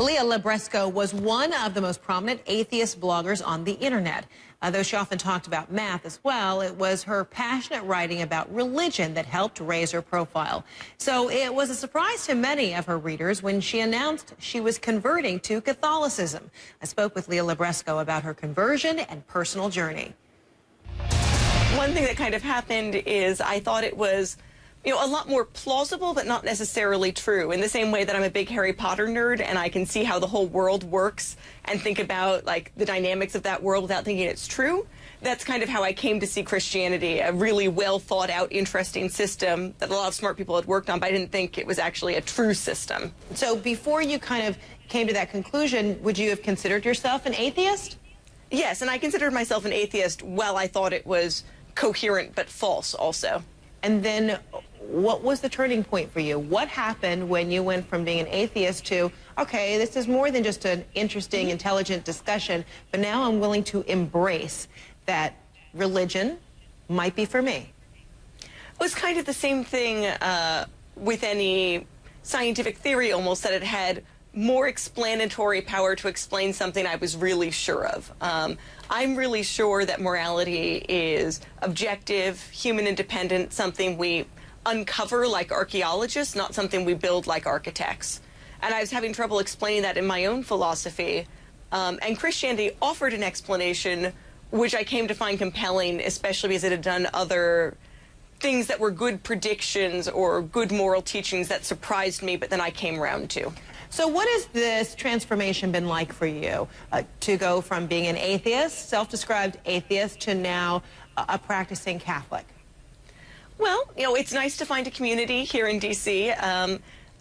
Leah Libresco was one of the most prominent atheist bloggers on the internet. Though she often talked about math as well, it was her passionate writing about religion that helped raise her profile. So it was a surprise to many of her readers when she announced she was converting to Catholicism. I spoke with Leah Libresco about her conversion and personal journey. One thing that kind of happened is I thought it was a lot more plausible, but not necessarily true. In the same way that I'm a big Harry Potter nerd and I can see how the whole world works and think about like the dynamics of that world without thinking it's true. That's kind of how I came to see Christianity, a really well thought out, interesting system that a lot of smart people had worked on, but I didn't think it was actually a true system. So before you kind of came to that conclusion, would you have considered yourself an atheist? Yes, and I considered myself an atheist while I thought it was coherent but false also. And then what was the turning point for you? What happened when you went from being an atheist to, okay, this is more than just an interesting, intelligent discussion, but now I'm willing to embrace that religion might be for me? It was kind of the same thing with any scientific theory almost, that it had more explanatory power to explain something I was really sure of. I'm really sure that morality is objective, human independent, something we uncover like archaeologists, not something we build like architects. And I was having trouble explaining that in my own philosophy. And Christianity offered an explanation which I came to find compelling, especially because it had done other things that were good predictions or good moral teachings that surprised me, but then I came around to. So what has this transformation been like for you, to go from being an atheist, self-described atheist, to now a practicing Catholic? Well, it's nice to find a community here in D.C.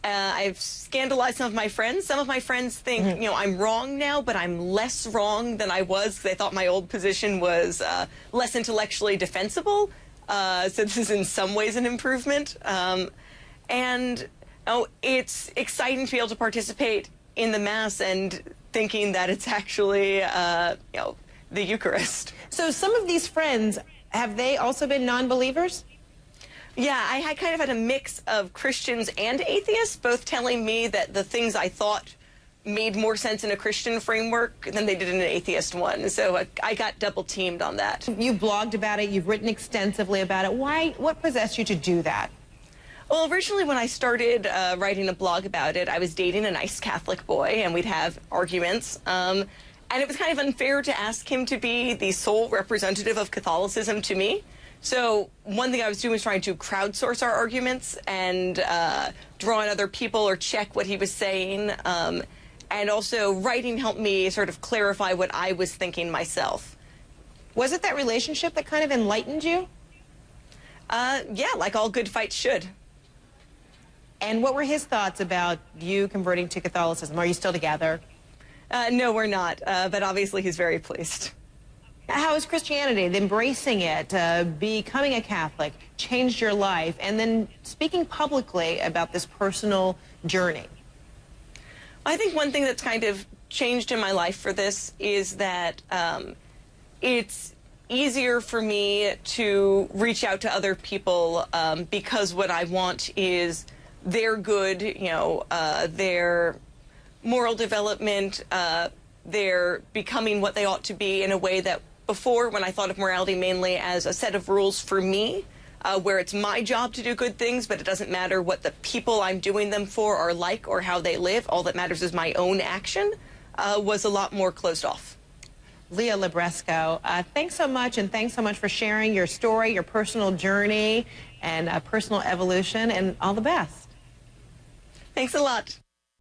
I've scandalized some of my friends. Some of my friends think, I'm wrong now, but I'm less wrong than I was because they thought my old position was less intellectually defensible. So this is in some ways an improvement. It's exciting to be able to participate in the Mass and thinking that it's actually, the Eucharist. So some of these friends, have they also been non-believers? Yeah, I had kind of had a mix of Christians and atheists, both telling me that the things I thought made more sense in a Christian framework than they did in an atheist one. So I got double teamed on that. You've blogged about it, you've written extensively about it. What possessed you to do that? Well, originally when I started writing a blog about it, I was dating a nice Catholic boy, and we'd have arguments. And it was kind of unfair to ask him to be the sole representative of Catholicism to me. So one thing I was doing was trying to crowdsource our arguments and draw on other people or check what he was saying. And also writing helped me sort of clarify what I was thinking myself. Was it that relationship that kind of enlightened you? Yeah, like all good fights should. And what were his thoughts about you converting to Catholicism? Are you still together? No, we're not, but obviously he's very pleased. How has Christianity, embracing it, becoming a Catholic, changed your life, and then speaking publicly about this personal journey? I think one thing that's kind of changed in my life for this is that it's easier for me to reach out to other people because what I want is their good, their moral development, their becoming what they ought to be in a way that before, when I thought of morality mainly as a set of rules for me, where it's my job to do good things, but it doesn't matter what the people I'm doing them for are like or how they live. All that matters is my own action, was a lot more closed off. Leah Libresco, thanks so much, and thanks so much for sharing your story, your personal journey, and personal evolution, and all the best. Thanks a lot.